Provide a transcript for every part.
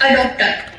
a doctor.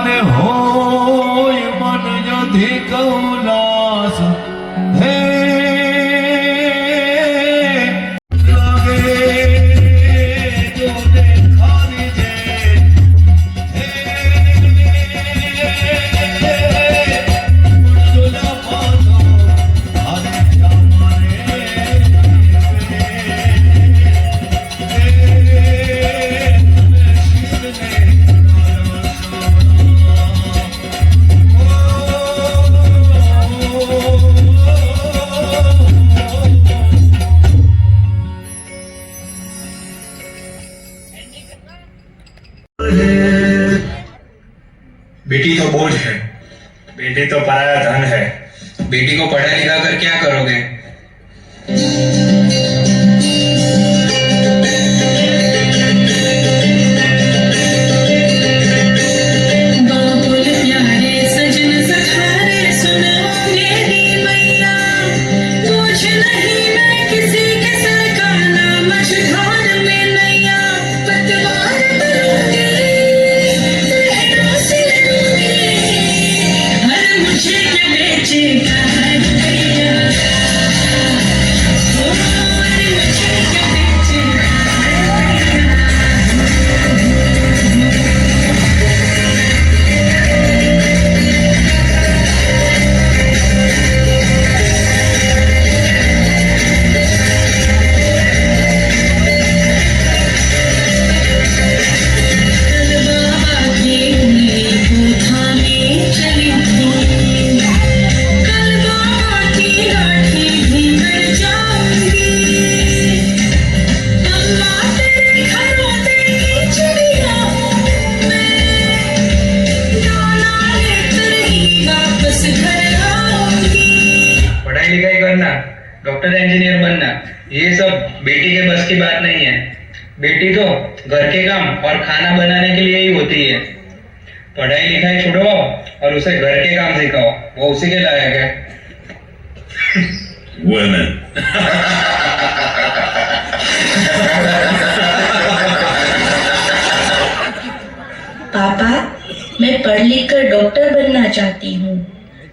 અને હોય મન યધિ કૌલાસ હે લાગે જો દેખારી જે મુંડલા પાછો આને बेटी तो बोझ है, बेटी तो पराया धन है। बेटी को पढ़ा लिखा कर क्या करोगे? डॉक्टर इंजीनियर बनना, ये सब बेटी के बस की बात नहीं है। बेटी तो घर के काम और खाना बनाने के लिए ही होती है। पढ़ाई लिखाई छुड़वाओ और उसे घर के काम सिखाओ, वो उसी के लायक है। women. पापा, मैं पढ़ लिख कर डॉक्टर बनना चाहती हूँ,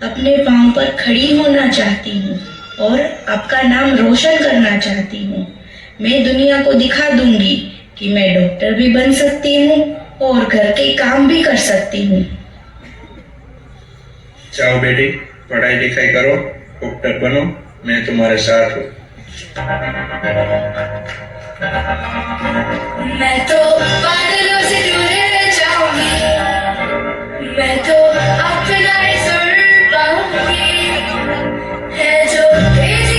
अपने पाँव पर खड़ी होना चाहती हूँ और आपका नाम रोशन करना चाहती हूँ। मैं दुनिया को दिखा दूंगी कि मैं डॉक्टर भी बन सकती हूँ और घर के काम भी कर सकती हूँ। जाओ बेटी, पढ़ाई लिखाई करो, डॉक्टर बनो, मैं तुम्हारे साथ हूँ। मैं तो बादलों से दूर जाऊंगी, मैं तो अपना ही सुर पाऊंगी, है जो तेज